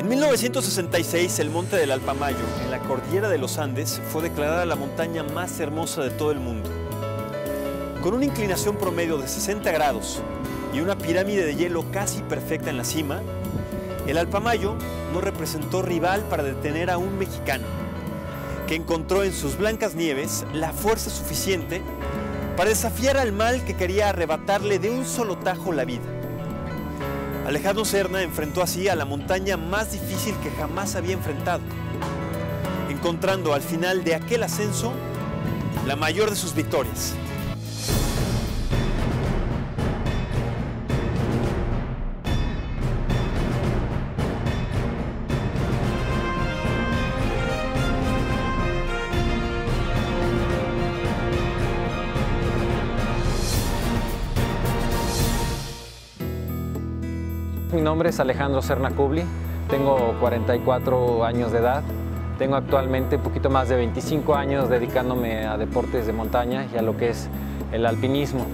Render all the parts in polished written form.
En 1966, el monte del Alpamayo, en la cordillera de los Andes, fue declarada la montaña más hermosa de todo el mundo. Con una inclinación promedio de 60 grados y una pirámide de hielo casi perfecta en la cima, el Alpamayo no representó rival para detener a un mexicano, que encontró en sus blancas nieves la fuerza suficiente para desafiar al mal que quería arrebatarle de un solo tajo la vida. Alejandro Serna enfrentó así a la montaña más difícil que jamás había enfrentado, encontrando al final de aquel ascenso la mayor de sus victorias. Mi nombre es Alejandro Serna Kubli, tengo 44 años de edad, tengo actualmente un poquito más de 25 años dedicándome a deportes de montaña y a lo que es el alpinismo.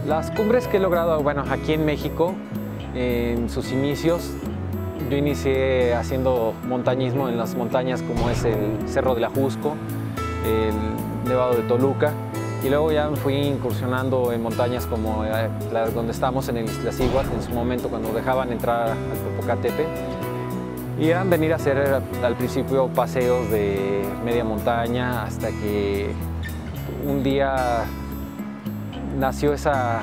Las cumbres que he logrado, bueno, aquí en México, en sus inicios, yo inicié haciendo montañismo en las montañas como es el Cerro del Ajusco, el Nevado de Toluca. Y luego ya me fui incursionando en montañas como donde estamos en el Iztaccíhuatl, en su momento cuando dejaban entrar al Popocatépetl. Y eran venir a hacer al principio paseos de media montaña hasta que un día nació esa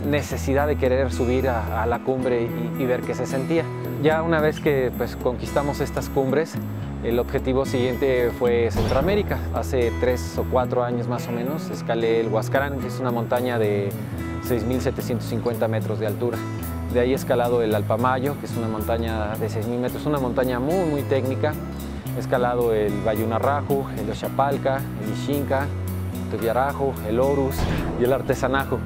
necesidad de querer subir a la cumbre y ver qué se sentía. Ya una vez que pues, conquistamos estas cumbres, el objetivo siguiente fue Centroamérica. Hace 3 o 4 años más o menos escalé el Huascarán, que es una montaña de 6.750 metros de altura. De ahí he escalado el Alpamayo, que es una montaña de 6.000 metros, una montaña muy técnica. He escalado el Bayunarraju, el Oxapalca, el Ixinca, el Tuyaraju, el Orus y el Artesanajo.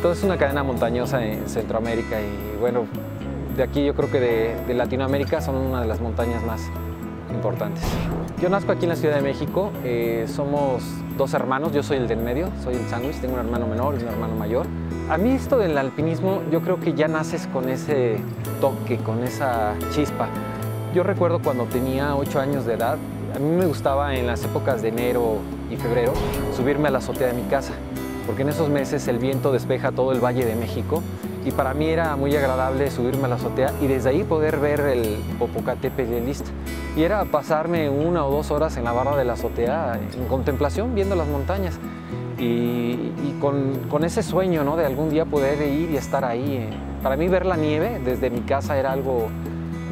Todo es una cadena montañosa en Centroamérica y bueno, de aquí yo creo que de Latinoamérica son una de las montañas más importantes. Yo nazco aquí en la Ciudad de México, somos 2 hermanos, yo soy el del medio, soy el sándwich, tengo un hermano menor y un hermano mayor. A mí esto del alpinismo, yo creo que ya naces con ese toque, con esa chispa. Yo recuerdo cuando tenía 8 años de edad, a mí me gustaba en las épocas de enero y febrero subirme a la azotea de mi casa, porque en esos meses el viento despeja todo el Valle de México y para mí era muy agradable subirme a la azotea y desde ahí poder ver el Popocatépetl y el Iztaccíhuatl. Y era pasarme 1 o 2 horas en la barra de la azotea en contemplación, viendo las montañas y con ese sueño, ¿no?, de algún día poder ir y estar ahí. Para mí ver la nieve desde mi casa era algo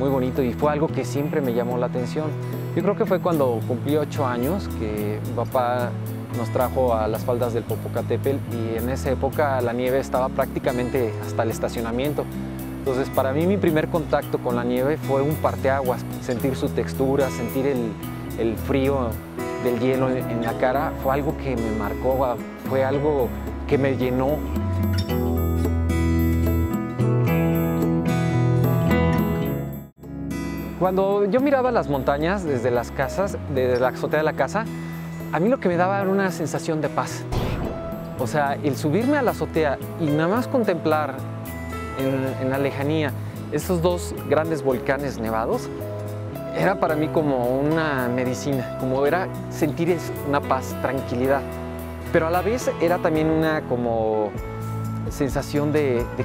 muy bonito y fue algo que siempre me llamó la atención. Yo creo que fue cuando cumplí 8 años que mi papá nos trajo a las faldas del Popocatépetl y en esa época la nieve estaba prácticamente hasta el estacionamiento. Entonces para mí mi primer contacto con la nieve fue un parteaguas, sentir su textura, sentir el frío del hielo en la cara, fue algo que me marcó, fue algo que me llenó. Cuando yo miraba las montañas desde las casas, desde la azotea de la casa, a mí lo que me daba era una sensación de paz. O sea, el subirme a la azotea y nada más contemplar en la lejanía esos 2 grandes volcanes nevados, era para mí como una medicina, como era sentir una paz, tranquilidad. Pero a la vez era también una como sensación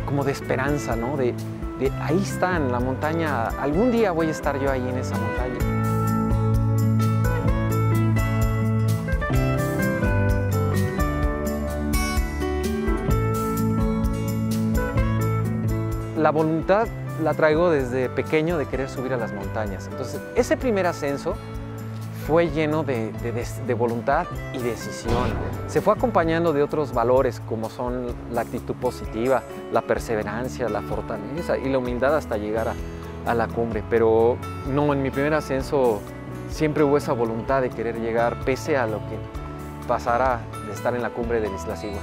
como de esperanza, ¿no? De ahí está en la montaña, algún día voy a estar yo ahí en esa montaña. La voluntad la traigo desde pequeño de querer subir a las montañas. Entonces, ese primer ascenso fue lleno de voluntad y decisión. Se fue acompañando de otros valores como son la actitud positiva, la perseverancia, la fortaleza y la humildad hasta llegar a la cumbre. Pero no, en mi primer ascenso siempre hubo esa voluntad de querer llegar pese a lo que pasara de estar en la cumbre del Iztaccíhuatl.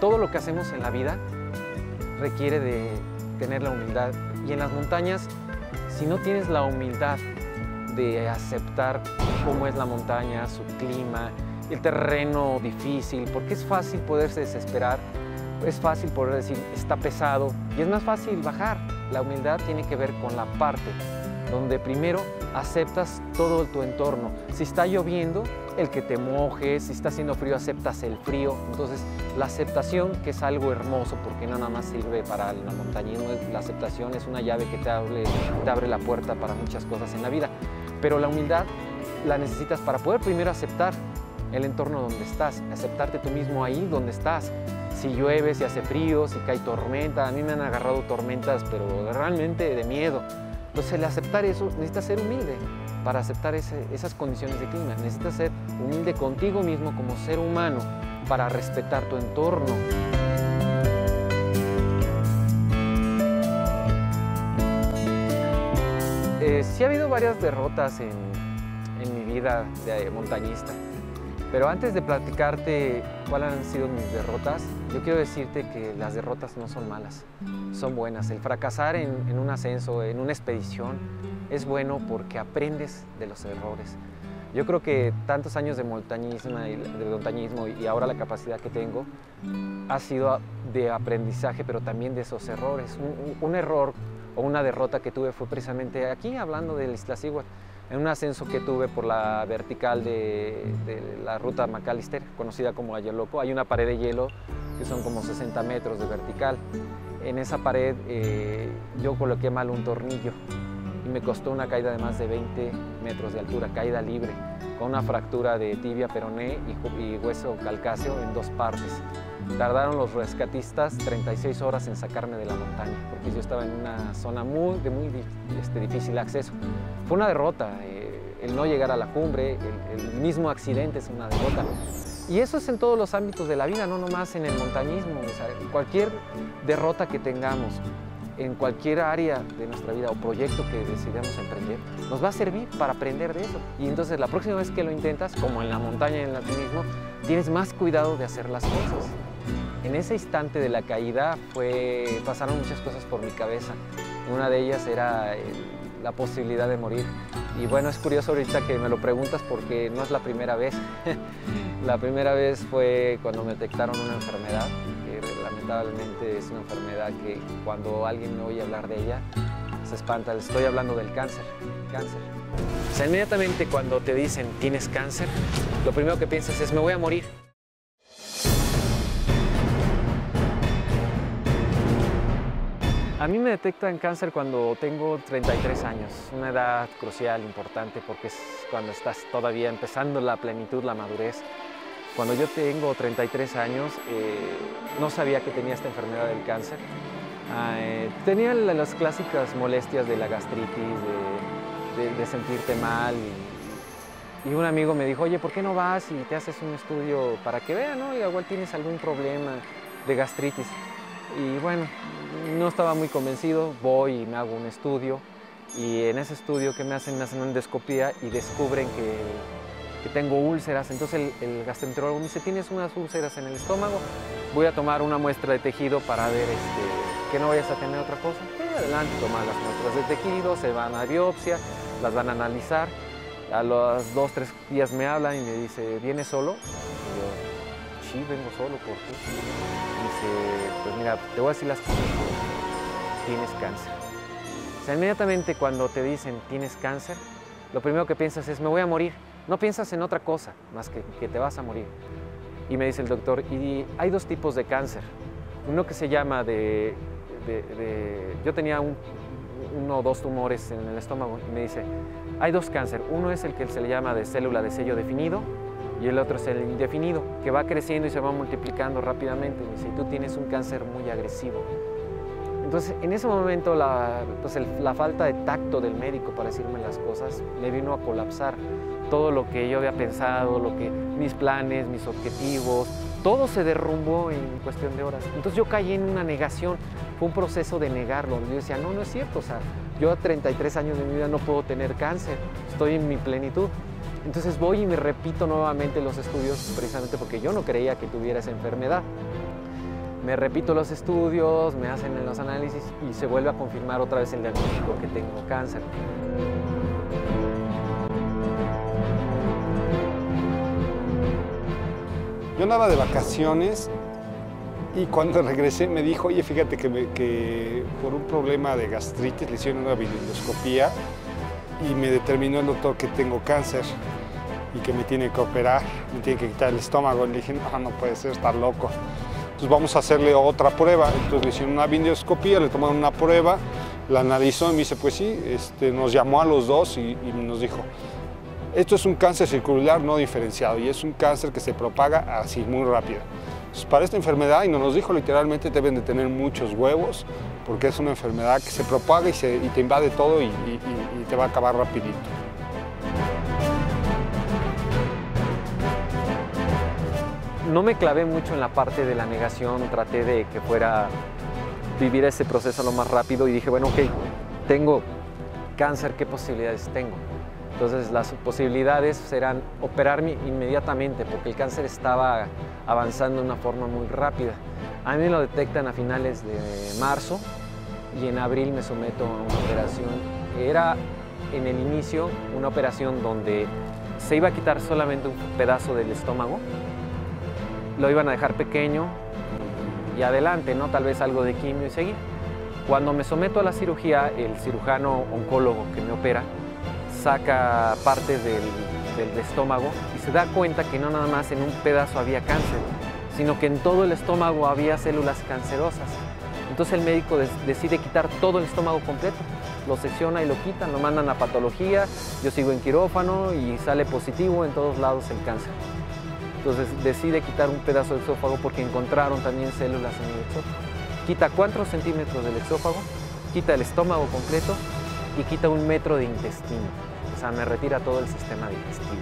Todo lo que hacemos en la vida requiere de tener la humildad. Y en las montañas, si no tienes la humildad de aceptar cómo es la montaña, su clima, el terreno difícil, porque es fácil poderse desesperar, es fácil poder decir, está pesado, y es más fácil bajar. La humildad tiene que ver con la parte donde primero aceptas todo tu entorno. Si está lloviendo, el que te mojes, si está haciendo frío, aceptas el frío. Entonces, la aceptación, que es algo hermoso, porque no nada más sirve para el montañismo, la aceptación es una llave que te abre la puerta para muchas cosas en la vida. Pero la humildad la necesitas para poder primero aceptar el entorno donde estás, aceptarte tú mismo ahí donde estás. Si llueve, si hace frío, si cae tormenta. A mí me han agarrado tormentas, pero realmente de miedo. Entonces, el aceptar eso, necesitas ser humilde para aceptar esas condiciones de clima. Necesitas ser humilde contigo mismo como ser humano para respetar tu entorno. Sí ha habido varias derrotas en mi vida de montañista, pero antes de platicarte cuáles han sido mis derrotas, yo quiero decirte que las derrotas no son malas, son buenas. El fracasar en un ascenso, en una expedición, es bueno porque aprendes de los errores. Yo creo que tantos años de montañismo y ahora la capacidad que tengo ha sido de aprendizaje, pero también de esos errores. Un error o una derrota que tuve fue precisamente aquí, hablando del Iztaccíhuatl, en un ascenso que tuve por la vertical de la ruta McAllister, conocida como Ayerloco. Hay una pared de hielo que son como 60 metros de vertical. En esa pared yo coloqué mal un tornillo y me costó una caída de más de 20 metros de altura, caída libre, con una fractura de tibia, peroné y hueso calcáceo en 2 partes. Tardaron los rescatistas 36 horas en sacarme de la montaña, porque yo estaba en una zona de muy difícil acceso. Fue una derrota, el no llegar a la cumbre, el mismo accidente es una derrota. Y eso es en todos los ámbitos de la vida, no nomás en el montañismo. O sea, cualquier derrota que tengamos en cualquier área de nuestra vida o proyecto que decidamos emprender, nos va a servir para aprender de eso. Y entonces la próxima vez que lo intentas, como en la montaña y en el alpinismo, tienes más cuidado de hacer las cosas. En ese instante de la caída pasaron muchas cosas por mi cabeza. Una de ellas era la posibilidad de morir. Y bueno, es curioso ahorita que me lo preguntas porque no es la primera vez. La primera vez fue cuando me detectaron una enfermedad, que lamentablemente es una enfermedad que cuando alguien me oye hablar de ella, se espanta. Les estoy hablando del cáncer. O sea, inmediatamente cuando te dicen tienes cáncer, lo primero que piensas es me voy a morir. A mí me detectan cáncer cuando tengo 33 años, una edad crucial, importante, porque es cuando estás todavía empezando la plenitud, la madurez. Cuando yo tengo 33 años, no sabía que tenía esta enfermedad del cáncer. Tenía las clásicas molestias de la gastritis, de sentirte mal. Y un amigo me dijo, oye, ¿por qué no vas y te haces un estudio para que vean, ¿no? Igual tienes algún problema de gastritis. Y bueno, no estaba muy convencido, voy y me hago un estudio. Y en ese estudio que me hacen una endoscopía y descubren que tengo úlceras. Entonces el gastroenterólogo me dice, tienes unas úlceras en el estómago, voy a tomar una muestra de tejido para ver que no vayas a tener otra cosa. Y adelante, toman las muestras de tejido, se van a biopsia, las van a analizar. A los 2 o 3 días me hablan y me dice, ¿vienes solo? Y yo, sí, vengo solo, ¿por qué? Dice, pues mira, te voy a decir las cosas, tienes cáncer. O sea, inmediatamente cuando te dicen tienes cáncer, lo primero que piensas es, me voy a morir. No piensas en otra cosa más que te vas a morir. Y me dice el doctor, y hay 2 tipos de cáncer. Uno que se llama yo tenía 1 o 2 tumores en el estómago y me dice, hay 2 cánceres. Uno es el que se le llama de célula de sello definido y el otro es el indefinido, que va creciendo y se va multiplicando rápidamente. Y me dice, tú tienes un cáncer muy agresivo. Entonces, en ese momento, la falta de tacto del médico para decirme las cosas me vino a colapsar. Todo lo que yo había pensado, mis planes, mis objetivos, todo se derrumbó en cuestión de horas. Entonces yo caí en una negación, fue un proceso de negarlo. Yo decía, no es cierto, o sea, yo a 33 años de mi vida no puedo tener cáncer, estoy en mi plenitud. Entonces voy y me repito nuevamente los estudios, precisamente porque yo no creía que tuviera esa enfermedad. Me repito los estudios, me hacen los análisis y se vuelve a confirmar otra vez el diagnóstico que tengo cáncer. Yo andaba de vacaciones y cuando regresé me dijo, oye, fíjate que por un problema de gastritis le hicieron una videoendoscopía y me determinó el doctor que tengo cáncer y que me tiene que operar, me tiene que quitar el estómago. Le dije, no puede ser, está loco. Entonces vamos a hacerle otra prueba. Entonces le hicieron una videoendoscopía, le tomaron una prueba, la analizó y me dice, pues sí, nos llamó a los dos y nos dijo, esto es un cáncer circular no diferenciado y es un cáncer que se propaga así muy rápido. Entonces, para esta enfermedad, y nos dijo literalmente, deben de tener muchos huevos porque es una enfermedad que se propaga y te invade todo y te va a acabar rapidito. No me clavé mucho en la parte de la negación, traté de que fuera vivir ese proceso lo más rápido y dije, bueno, ok, tengo cáncer, ¿qué posibilidades tengo? Entonces las posibilidades serán operarme inmediatamente porque el cáncer estaba avanzando de una forma muy rápida. A mí me lo detectan a finales de marzo y en abril me someto a una operación. Era en el inicio una operación donde se iba a quitar solamente un pedazo del estómago, lo iban a dejar pequeño y adelante, ¿no? Tal vez algo de quimio y seguir. Cuando me someto a la cirugía, el cirujano oncólogo que me opera saca partes del estómago y se da cuenta que no nada más en un pedazo había cáncer, sino que en todo el estómago había células cancerosas. Entonces el médico decide quitar todo el estómago completo, lo secciona y lo quitan, lo mandan a patología, yo sigo en quirófano y sale positivo en todos lados el cáncer. Entonces decide quitar un pedazo del esófago porque encontraron también células en el esófago. Quita 4 centímetros del esófago, quita el estómago completo y quita 1 metro de intestino. O sea, me retira todo el sistema digestivo.